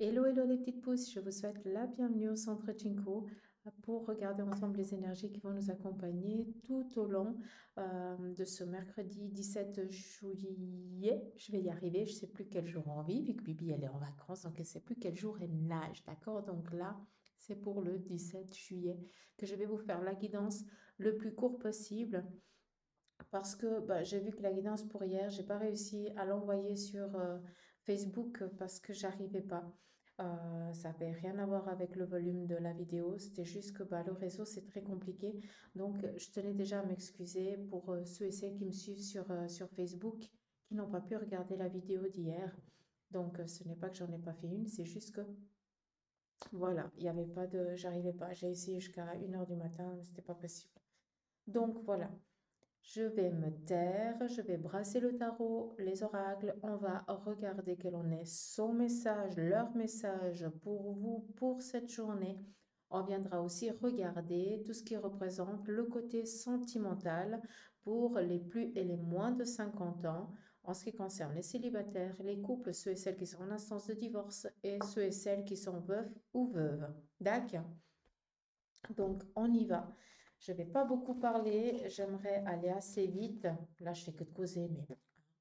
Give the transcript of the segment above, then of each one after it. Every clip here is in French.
Hello, hello les petites pousses, je vous souhaite la bienvenue au Centre Chinko pour regarder ensemble les énergies qui vont nous accompagner tout au long de ce mercredi 17 juillet. Je vais y arriver, je ne sais plus quel jour on vit, vu que Bibi elle est en vacances, donc elle ne sait plus quel jour elle nage, d'accord? Donc là, c'est pour le 17 juillet que je vais vous faire la guidance le plus court possible parce que bah, j'ai vu que la guidance pour hier, j'ai pas réussi à l'envoyer sur Facebook parce que j'arrivais pas. Ça n'avait rien à voir avec le volume de la vidéo, c'était juste que bah, le réseau c'est très compliqué. Donc je tenais déjà à m'excuser pour ceux et celles qui me suivent sur Facebook, qui n'ont pas pu regarder la vidéo d'hier. Donc ce n'est pas que j'en ai pas fait une, c'est juste que voilà, il n'y avait pas de, j'arrivais pas. J'ai essayé jusqu'à 1 heure du matin, mais c'était pas possible. Donc voilà. Je vais me taire, je vais brasser le tarot, les oracles, on va regarder quel en est son message, leur message pour vous, pour cette journée. On viendra aussi regarder tout ce qui représente le côté sentimental pour les plus et les moins de 50 ans en ce qui concerne les célibataires, les couples, ceux et celles qui sont en instance de divorce et ceux et celles qui sont veufs ou veuves. D'accord? Donc, on y va. Je ne vais pas beaucoup parler, j'aimerais aller assez vite. Là, je fais que de causer, mais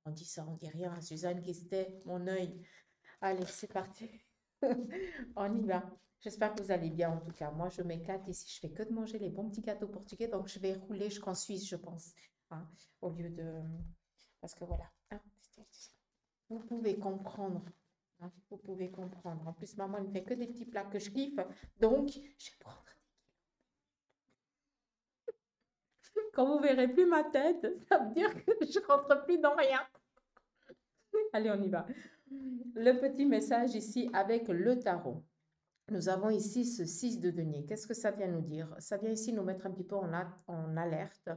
on dit ça, on dit rien. Suzanne qui se tait, mon œil. Allez, c'est parti. On y va. J'espère que vous allez bien en tout cas. Moi, je m'éclate ici. Je fais que de manger les bons petits gâteaux portugais, donc je vais rouler jusqu'en Suisse, je pense. Hein, au lieu de... Parce que voilà. Hein, vous pouvez comprendre. Hein, vous pouvez comprendre. En plus, maman ne fait que des petits plats que je kiffe. Donc, je vais prendre. Quand vous verrez plus ma tête, ça veut dire que je rentre plus dans rien. Allez, on y va. Le petit message ici avec le tarot. Nous avons ici ce 6 de denier. Qu'est-ce que ça vient nous dire? Ça vient ici nous mettre un petit peu en alerte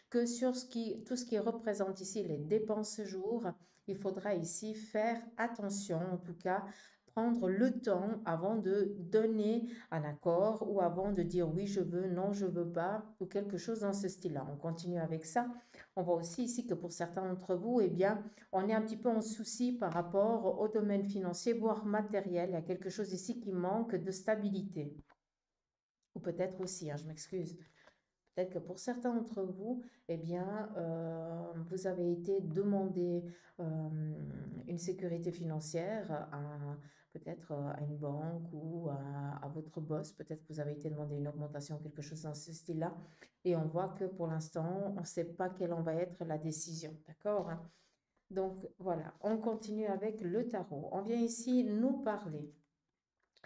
que sur tout ce qui représente ici les dépenses ce jour, il faudra ici faire attention, en tout cas prendre le temps avant de donner un accord ou avant de dire oui je veux, non je veux pas ou quelque chose dans ce style-là. On continue avec ça. On voit aussi ici que pour certains d'entre vous, eh bien, on est un petit peu en souci par rapport au domaine financier, voire matériel. Il y a quelque chose ici qui manque de stabilité. Ou peut-être aussi, hein, je m'excuse, peut-être que pour certains d'entre vous, eh bien, vous avez été demandé une sécurité financière peut-être à une banque ou à votre boss. Peut-être que vous avez été demandé une augmentation, quelque chose dans ce style-là. Et on voit que pour l'instant, on ne sait pas quelle en va être la décision. D'accord, hein? Donc voilà, on continue avec le tarot. On vient ici nous parler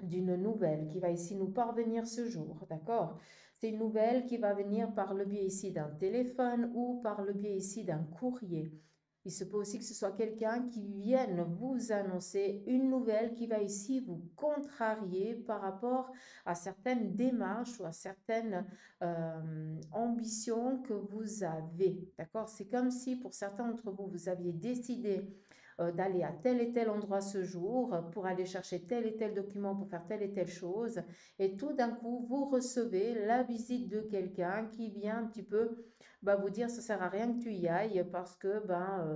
d'une nouvelle qui va ici nous parvenir ce jour, d'accord? C'est une nouvelle qui va venir par le biais ici d'un téléphone ou par le biais ici d'un courrier. Il se peut aussi que ce soit quelqu'un qui vienne vous annoncer une nouvelle qui va ici vous contrarier par rapport à certaines démarches ou à certaines ambitions que vous avez. D'accord? C'est comme si pour certains d'entre vous, vous aviez décidé d'aller à tel et tel endroit ce jour pour aller chercher tel et tel document pour faire telle et telle chose. Et tout d'un coup, vous recevez la visite de quelqu'un qui vient un petit peu vous dire ça sert à rien que tu y ailles parce que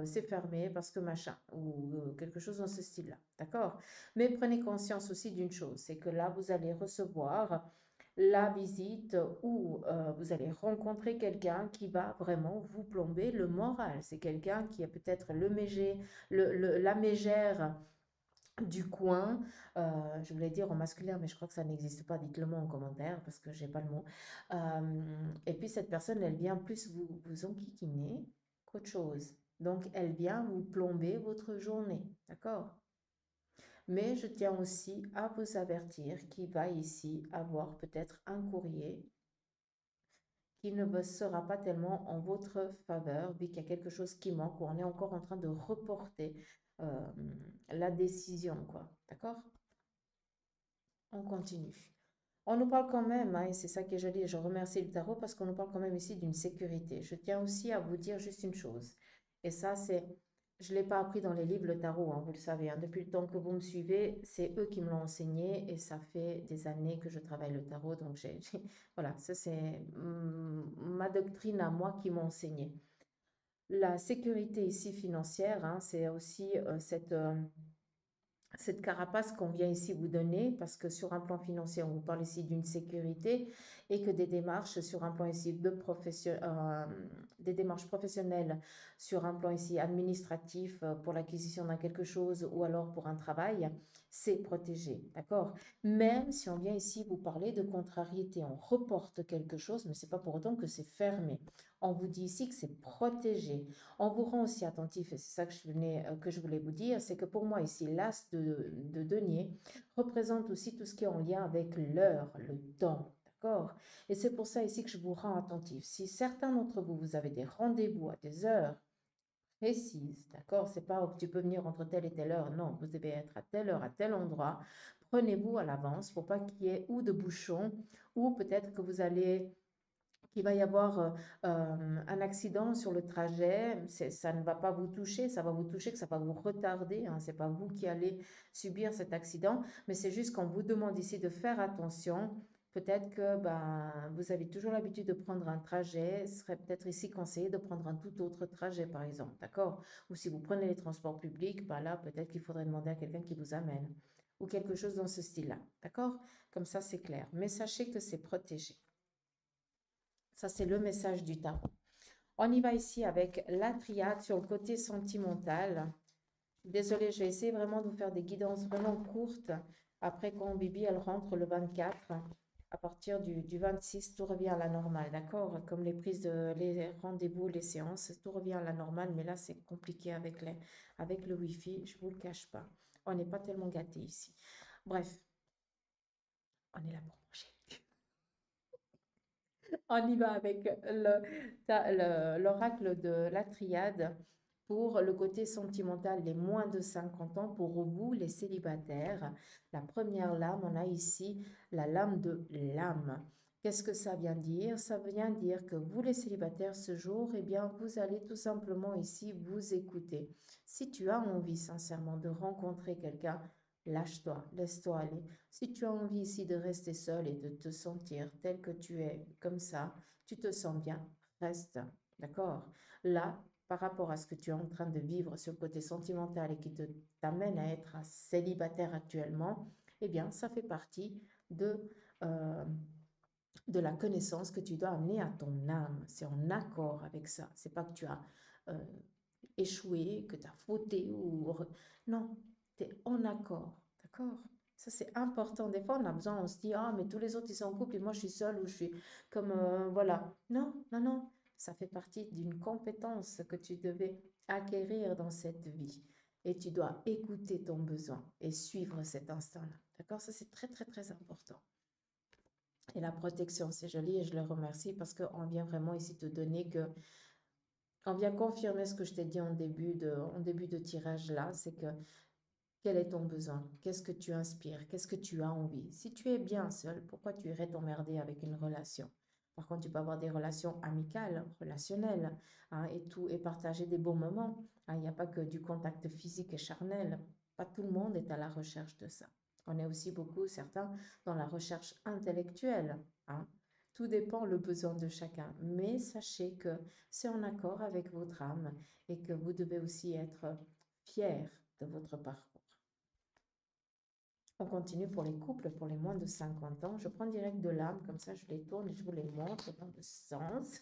c'est fermé, parce que machin, ou quelque chose dans ce style-là. D'accord? Mais prenez conscience aussi d'une chose, c'est que là, vous allez recevoir la visite où vous allez rencontrer quelqu'un qui va vraiment vous plomber le moral. C'est quelqu'un qui a peut-être la mégère du coin, je voulais dire en masculin, mais je crois que ça n'existe pas. Dites-le moi en commentaire parce que j'ai pas le mot. Et puis cette personne, elle vient plus vous enquiquiner qu'autre chose. Donc elle vient vous plomber votre journée, d'accord? Mais je tiens aussi à vous avertir qu'il va ici avoir peut-être un courrier qui ne sera pas tellement en votre faveur, vu qu'il y a quelque chose qui manque, ou on est encore en train de reporter euh, la décision, quoi. D'accord? On continue. On nous parle quand même, hein, et c'est ça qui est joli, et je remercie le tarot parce qu'on nous parle quand même ici d'une sécurité. Je tiens aussi à vous dire juste une chose, et ça c'est, je ne l'ai pas appris dans les livres le tarot, hein, vous le savez, hein, depuis le temps que vous me suivez, c'est eux qui me l'ont enseigné, et ça fait des années que je travaille le tarot, donc voilà, ça c'est ma doctrine à moi qui m'a enseigné. La sécurité ici financière, hein, c'est aussi cette carapace qu'on vient ici vous donner, parce que sur un plan financier, on vous parle ici d'une sécurité et que des démarches sur un plan ici des démarches professionnelles sur un plan ici administratif pour l'acquisition d'un quelque chose ou alors pour un travail, c'est protégé, d'accord? Même si on vient ici vous parler de contrariété, on reporte quelque chose, mais c'est pas pour autant que c'est fermé. On vous dit ici que c'est protégé. On vous rend aussi attentif, et c'est ça que je voulais vous dire, c'est que pour moi ici, l'as de denier représente aussi tout ce qui est en lien avec l'heure, le temps, d'accord? Et c'est pour ça ici que je vous rends attentif. Si certains d'entre vous, vous avez des rendez-vous à des heures précises, d'accord? C'est pas que tu peux venir entre telle et telle heure, non, vous devez être à telle heure, à tel endroit. Prenez-vous à l'avance pour pas qu'il y ait ou de bouchons, ou peut-être que vous allez qu'il va y avoir un accident sur le trajet, ça ne va pas vous toucher, ça va vous toucher, que ça va vous retarder, hein, c'est pas vous qui allez subir cet accident, mais c'est juste qu'on vous demande ici de faire attention. Peut-être que ben, vous avez toujours l'habitude de prendre un trajet, ce serait peut-être ici conseillé de prendre un tout autre trajet, par exemple, d'accord? Ou si vous prenez les transports publics, ben là, peut-être qu'il faudrait demander à quelqu'un qui vous amène, ou quelque chose dans ce style-là, d'accord? Comme ça, c'est clair. Mais sachez que c'est protégé. Ça, c'est le message du tarot. On y va ici avec la triade sur le côté sentimental. Désolée, je vais essayer vraiment de vous faire des guidances vraiment courtes. Après, quand Bibi, elle rentre le 24, à partir du 26, tout revient à la normale, d'accord? Comme les prises les rendez-vous, les séances, tout revient à la normale. Mais là, c'est compliqué avec le Wi-Fi, je ne vous le cache pas. On n'est pas tellement gâtés ici. Bref, on est là pour manger. On y va avec l'oracle de la triade pour le côté sentimental, les moins de 50 ans. Pour vous, les célibataires, la première lame, on a ici la lame de l'âme. Qu'est-ce que ça vient dire? Ça vient dire que vous, les célibataires, ce jour, eh bien, vous allez tout simplement ici vous écouter. Si tu as envie sincèrement de rencontrer quelqu'un, lâche-toi, laisse-toi aller. Si tu as envie ici de rester seul et de te sentir tel que tu es, comme ça, tu te sens bien, reste, d'accord? Là, par rapport à ce que tu es en train de vivre sur le côté sentimental et qui t'amène à être un célibataire actuellement, eh bien, ça fait partie euh, de la connaissance que tu dois amener à ton âme. C'est en accord avec ça. C'est pas que tu as euh, échoué, que tu as fauté Non, tu es en accord. D'accord? Ça, c'est important. Des fois, on a besoin, on se dit, ah, mais tous les autres, ils sont en couple et moi, je suis seule ou je suis comme, voilà. Non, non, non. Ça fait partie d'une compétence que tu devais acquérir dans cette vie. Et tu dois écouter ton besoin et suivre cet instinct-là. D'accord? Ça, c'est très, très, très important. Et la protection, c'est joli et je le remercie parce qu'on vient vraiment ici te donner que, on vient confirmer ce que je t'ai dit en début de tirage là, c'est que quel est ton besoin? Qu'est-ce que tu inspires? Qu'est-ce que tu as envie? Si tu es bien seul, pourquoi tu irais t'emmerder avec une relation? Par contre, tu peux avoir des relations amicales, relationnelles, hein, et tout, et partager des bons moments, hein. Il n'y a pas que du contact physique et charnel. Pas tout le monde est à la recherche de ça. On est aussi beaucoup, certains, dans la recherche intellectuelle, hein. Tout dépend le besoin de chacun. Mais sachez que c'est en accord avec votre âme et que vous devez aussi être fier de votre parcours. On continue pour les couples, pour les moins de 50 ans. Je prends direct de l'âme, comme ça je les tourne et je vous les montre dans le sens.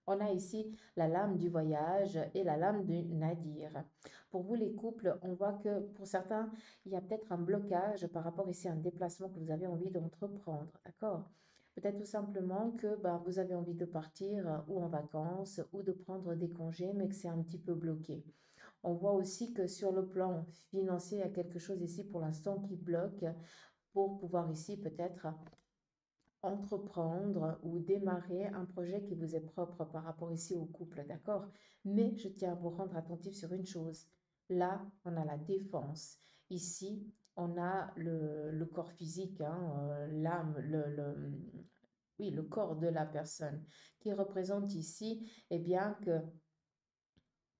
On a ici la lame du voyage et la lame du nadir. Pour vous les couples, on voit que pour certains, il y a peut-être un blocage par rapport ici à un déplacement que vous avez envie d'entreprendre, d'accord? Peut-être tout simplement que bah, vous avez envie de partir ou en vacances ou de prendre des congés, mais que c'est un petit peu bloqué. On voit aussi que sur le plan financier, il y a quelque chose ici pour l'instant qui bloque pour pouvoir ici peut-être entreprendre ou démarrer un projet qui vous est propre par rapport ici au couple, d'accord? Mais je tiens à vous rendre attentif sur une chose. Là, on a la défense. Ici, on a le corps physique, hein, l'âme, oui, le corps de la personne qui représente ici, eh bien, que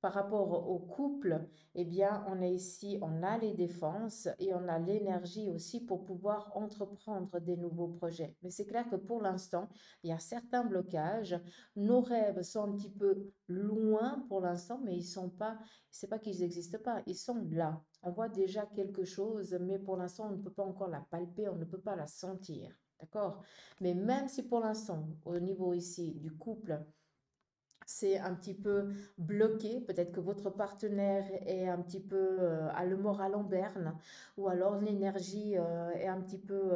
Par rapport au couple, eh bien, on est ici, on a les défenses et on a l'énergie aussi pour pouvoir entreprendre des nouveaux projets. Mais c'est clair que pour l'instant, il y a certains blocages. Nos rêves sont un petit peu loin pour l'instant, mais ils sont pas, c'est pas qu'ils n'existent pas, ils sont là. On voit déjà quelque chose, mais pour l'instant, on ne peut pas encore la palper, on ne peut pas la sentir. D'accord? Mais même si pour l'instant, au niveau ici du couple, c'est un petit peu bloqué, peut-être que votre partenaire est un petit peu a le moral en berne, ou alors l'énergie est un petit peu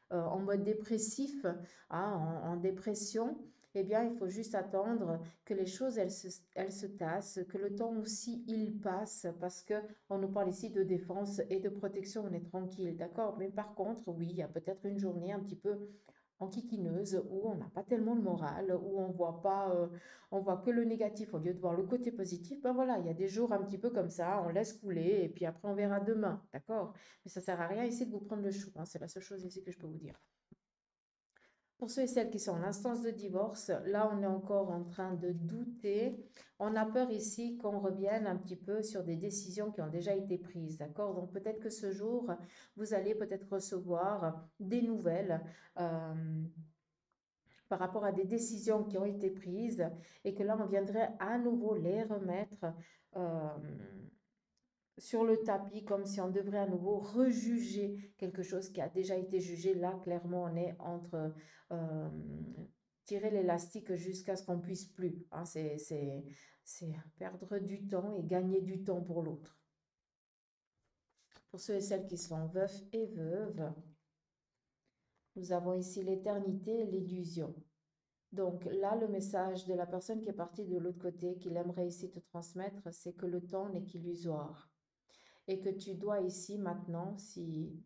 en mode dépressif, hein, en dépression, eh bien il faut juste attendre que les choses elles se tassent, que le temps aussi il passe, parce que on nous parle ici de défense et de protection, on est tranquille, d'accord? Mais par contre, oui, il y a peut-être une journée un petit peu enquiquineuse où on n'a pas tellement le moral, où on voit pas, on voit que le négatif au lieu de voir le côté positif. Ben voilà, il y a des jours un petit peu comme ça, on laisse couler et puis après on verra demain, d'accord? Mais ça sert à rien ici de vous prendre le chou, hein, c'est la seule chose ici que je peux vous dire. Pour ceux et celles qui sont en instance de divorce, là, on est encore en train de douter. On a peur ici qu'on revienne un petit peu sur des décisions qui ont déjà été prises, d'accord? Donc, peut-être que ce jour, vous allez peut-être recevoir des nouvelles par rapport à des décisions qui ont été prises et que là, on viendrait à nouveau les remettre euh, sur le tapis comme si on devrait à nouveau rejuger quelque chose qui a déjà été jugé. Là, clairement, on est entre euh, tirer l'élastique jusqu'à ce qu'on puisse plus, hein. C'est perdre du temps et gagner du temps pour l'autre. Pour ceux et celles qui sont veufs et veuves, nous avons ici l'éternité et l'illusion. Donc là, le message de la personne qui est partie de l'autre côté, qu'il aimerait ici te transmettre, c'est que le temps n'est qu'illusoire et que tu dois ici maintenant, si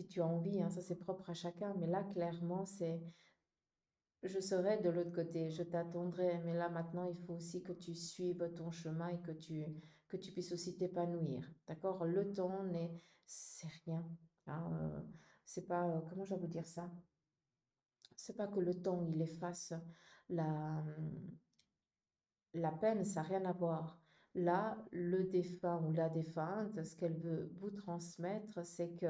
tu as envie, hein, ça c'est propre à chacun, mais là clairement c'est je serai de l'autre côté, je t'attendrai, mais là maintenant il faut aussi que tu suives ton chemin et que tu puisses aussi t'épanouir. D'accord? Le temps c'est rien, hein, c'est pas, comment je vais vous dire ça? C'est pas que le temps il efface la, la peine, ça n'a rien à voir. Là, le défunt ou la défunte, ce qu'elle veut vous transmettre, c'est que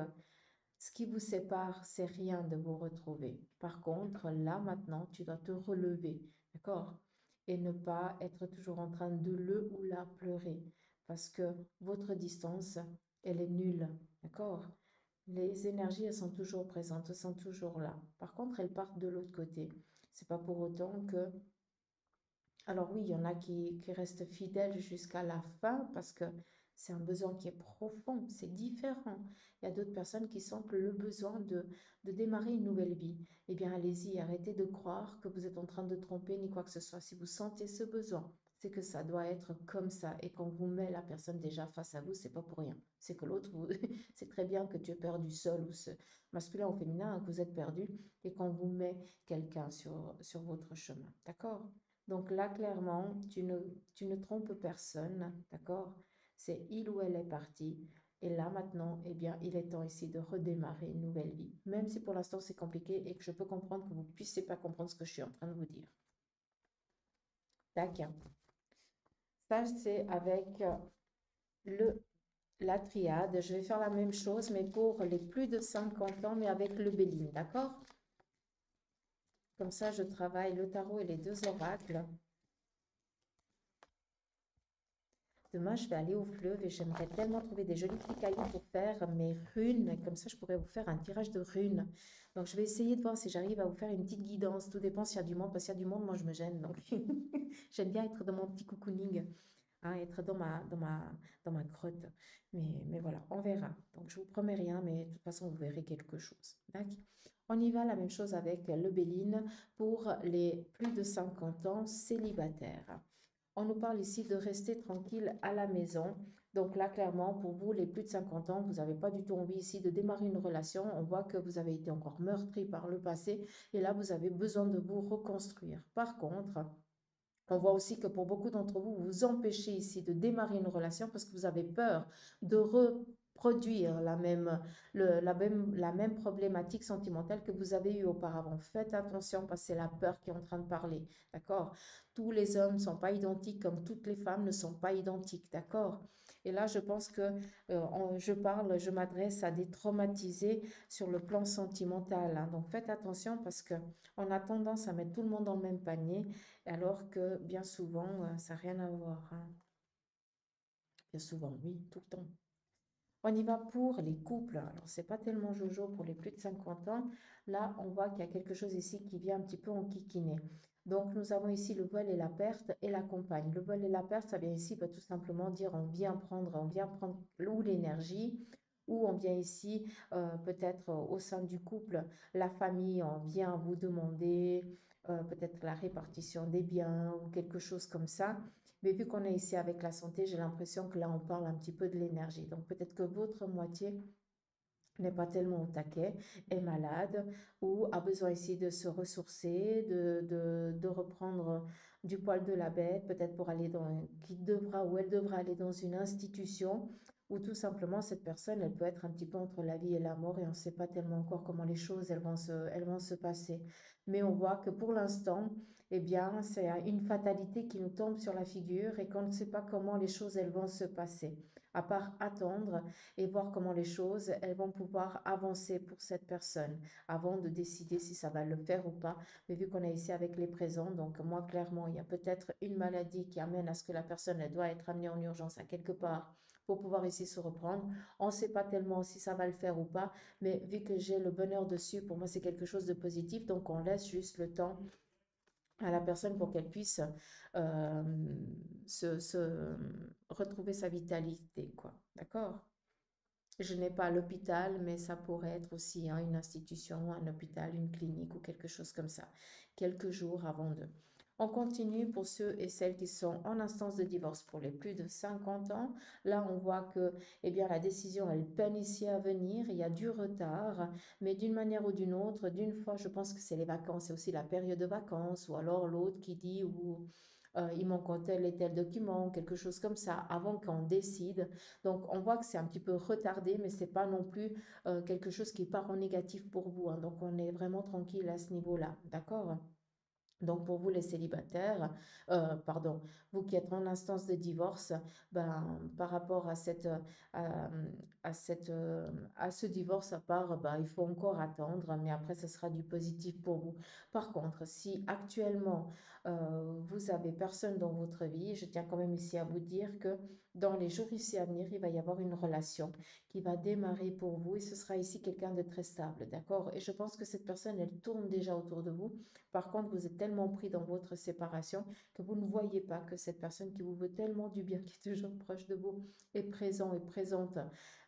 ce qui vous sépare, c'est rien de vous retrouver. Par contre, là maintenant, tu dois te relever, d'accord? Et ne pas être toujours en train de le ou la pleurer, parce que votre distance, elle est nulle, d'accord? Les énergies, elles sont toujours présentes, elles sont toujours là. Par contre, elles partent de l'autre côté. C'est pas pour autant que alors oui, il y en a qui restent fidèles jusqu'à la fin parce que c'est un besoin qui est profond, c'est différent. Il y a d'autres personnes qui sentent le besoin de démarrer une nouvelle vie. Eh bien, allez-y, arrêtez de croire que vous êtes en train de tromper ni quoi que ce soit. Si vous sentez ce besoin, c'est que ça doit être comme ça. Et quand vous met la personne déjà face à vous, c'est pas pour rien. C'est que l'autre, c'est très bien que tu es perdu seul ou ce masculin ou féminin, hein, que vous êtes perdu et qu'on vous met quelqu'un sur votre chemin. D'accord? Donc là, clairement, tu ne trompes personne, d'accord? C'est il ou elle est parti. Et là, maintenant, eh bien, il est temps ici de redémarrer une nouvelle vie. Même si pour l'instant, c'est compliqué et que je peux comprendre que vous ne puissiez pas comprendre ce que je suis en train de vous dire. Tac. Ça, c'est avec le, la triade. Je vais faire la même chose, mais pour les plus de 50 ans, mais avec le Béline, d'accord? Comme ça, je travaille le tarot et les deux oracles. Demain, je vais aller au fleuve et j'aimerais tellement trouver des jolis petits cailloux pour faire mes runes. Comme ça, je pourrais vous faire un tirage de runes. Donc, je vais essayer de voir si j'arrive à vous faire une petite guidance. Tout dépend s'il y a du monde. Parce qu'il y a du monde, moi, je me gêne. Donc, j'aime bien être dans mon petit cocooning, hein, être dans ma grotte. Mais voilà, on verra. Donc, je vous promets rien, mais de toute façon, vous verrez quelque chose. D'accord? On y va, la même chose avec le Béline pour les plus de 50 ans célibataires. On nous parle ici de rester tranquille à la maison. Donc là, clairement, pour vous, les plus de 50 ans, vous n'avez pas du tout envie ici de démarrer une relation. On voit que vous avez été encore meurtri par le passé et là, vous avez besoin de vous reconstruire. Par contre, on voit aussi que pour beaucoup d'entre vous, vous vous empêchez ici de démarrer une relation parce que vous avez peur de produire la même problématique sentimentale que vous avez eue auparavant. Faites attention parce que c'est la peur qui est en train de parler, d'accord? Tous les hommes ne sont pas identiques comme toutes les femmes ne sont pas identiques, d'accord? Et là, je pense que je m'adresse à des traumatisés sur le plan sentimental, hein. Donc faites attention parce que on a tendance à mettre tout le monde dans le même panier, alors que bien souvent, ça n'a rien à voir, hein. Bien souvent, oui, tout le temps. On y va pour les couples. Alors, c'est pas tellement Jojo pour les plus de 50 ans. Là, on voit qu'il y a quelque chose ici qui vient un petit peu enquiquiner. Donc, nous avons ici le vol et la perte et la compagne. Le vol et la perte, ça vient ici tout simplement dire on vient prendre ou l'énergie, ou on vient ici peut-être au sein du couple, la famille, on vient vous demander peut-être la répartition des biens ou quelque chose comme ça. Mais vu qu'on est ici avec la santé, j'ai l'impression que là, on parle un petit peu de l'énergie. Donc peut-être que votre moitié n'est pas tellement au taquet, est malade ou a besoin ici de se ressourcer, de reprendre du poil de la bête, peut-être pour aller qui devra ou elle devra aller dans une institution ou tout simplement cette personne, elle peut être un petit peu entre la vie et la mort et on ne sait pas tellement encore comment les choses elles vont se passer. Mais on voit que pour l'instant, eh bien, c'est une fatalité qui nous tombe sur la figure et qu'on ne sait pas comment les choses elles vont se passer, à part attendre et voir comment les choses, elles vont pouvoir avancer pour cette personne avant de décider si ça va le faire ou pas. Mais vu qu'on est ici avec les présents, donc moi, clairement, il y a peut-être une maladie qui amène à ce que la personne, elle doit être amenée en urgence à quelque part pour pouvoir ici se reprendre. On ne sait pas tellement si ça va le faire ou pas, mais vu que j'ai le bonheur dessus, pour moi, c'est quelque chose de positif. Donc, on laisse juste le temps à la personne pour qu'elle puisse euh, se retrouver sa vitalité, quoi. D'accord? Je n'ai pas l'hôpital, mais ça pourrait être aussi hein, une institution, un hôpital, une clinique ou quelque chose comme ça, quelques jours avant d'eux. On continue pour ceux et celles qui sont en instance de divorce pour les plus de 50 ans. Là, on voit que eh bien, la décision, elle peine ici à venir. Il y a du retard, mais d'une manière ou d'une autre, d'une fois, je pense que c'est les vacances, c'est aussi la période de vacances, ou alors l'autre qui dit ou il manque tel et tel document, quelque chose comme ça, avant qu'on décide. Donc, on voit que c'est un petit peu retardé, mais c'est pas non plus quelque chose qui part en négatif pour vous, hein. Donc, on est vraiment tranquille à ce niveau-là. D'accord? Donc, pour vous, les célibataires, pardon, vous qui êtes en instance de divorce, ben, par rapport à, à ce divorce, à part, ben, il faut encore attendre, mais après, ce sera du positif pour vous. Par contre, si actuellement, vous avez personne dans votre vie, je tiens quand même ici à vous dire que dans les jours ici à venir, il va y avoir une relation qui va démarrer pour vous et ce sera ici quelqu'un de très stable, d'accord? Et je pense que cette personne, elle tourne déjà autour de vous. Par contre, vous êtes tellement pris dans votre séparation que vous ne voyez pas que cette personne qui vous veut tellement du bien, qui est toujours proche de vous, est présent et présente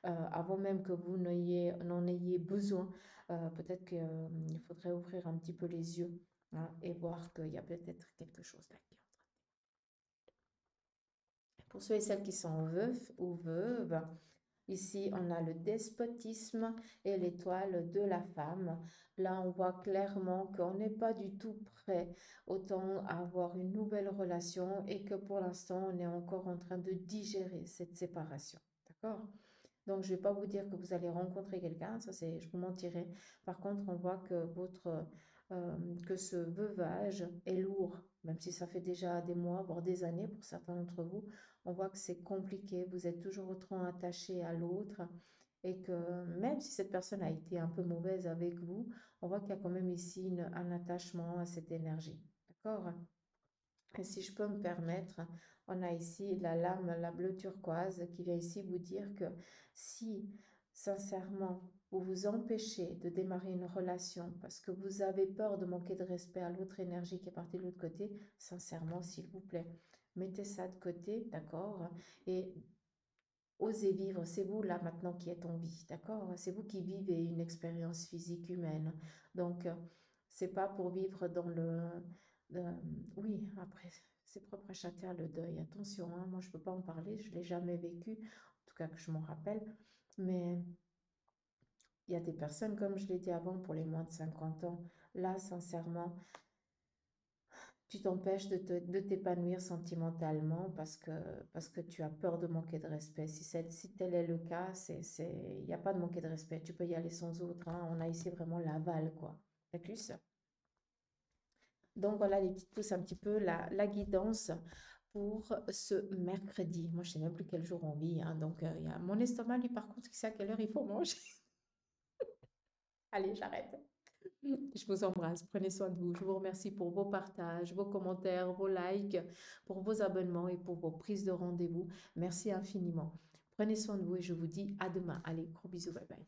avant même que vous n'en ayez besoin. Peut-être qu'il faudrait ouvrir un petit peu les yeux hein, et voir qu'il y a peut-être quelque chose là qui est en train. Pour ceux et celles qui sont veufs ou veuves, ici, on a le despotisme et l'étoile de la femme. Là, on voit clairement qu'on n'est pas du tout prêt autant à avoir une nouvelle relation et que pour l'instant, on est encore en train de digérer cette séparation. D'accord? Donc, je ne vais pas vous dire que vous allez rencontrer quelqu'un, ça c'est, je vous mentirais. Par contre, on voit que que ce veuvage est lourd, même si ça fait déjà des mois, voire des années pour certains d'entre vous. On voit que c'est compliqué, vous êtes toujours trop attaché à l'autre et que même si cette personne a été un peu mauvaise avec vous, on voit qu'il y a quand même ici un attachement à cette énergie. D'accord? Et si je peux me permettre, on a ici la lame, la bleue turquoise, qui vient ici vous dire que si, sincèrement, vous vous empêchez de démarrer une relation parce que vous avez peur de manquer de respect à l'autre énergie qui est partie de l'autre côté, sincèrement, s'il vous plaît, mettez ça de côté, d'accord? Et osez vivre, c'est vous là maintenant qui êtes en vie, d'accord? C'est vous qui vivez une expérience physique humaine. Donc, c'est pas pour vivre dans le- oui, après, c'est propre à chacun le deuil. Attention, hein, moi je peux pas en parler, je l'ai jamais vécu, en tout cas que je m'en rappelle. Mais il y a des personnes, comme je l'ai dit avant, pour les moins de 50 ans, là, sincèrement, tu t'empêches de t'épanouir sentimentalement parce que tu as peur de manquer de respect. Si tel est le cas, il n'y a pas de manquer de respect. Tu peux y aller sans autre, hein. On a ici vraiment l'aval, quoi. D'accord. Donc voilà les petites pouces, un petit peu la guidance pour ce mercredi. Moi, je sais même plus quel jour on vit, hein. Donc, il y a mon estomac, lui, par contre, il sait à quelle heure il faut manger. Allez, j'arrête. Je vous embrasse. Prenez soin de vous. Je vous remercie pour vos partages, vos commentaires, vos likes, pour vos abonnements et pour vos prises de rendez-vous. Merci infiniment. Prenez soin de vous et je vous dis à demain. Allez, gros bisous. Bye bye.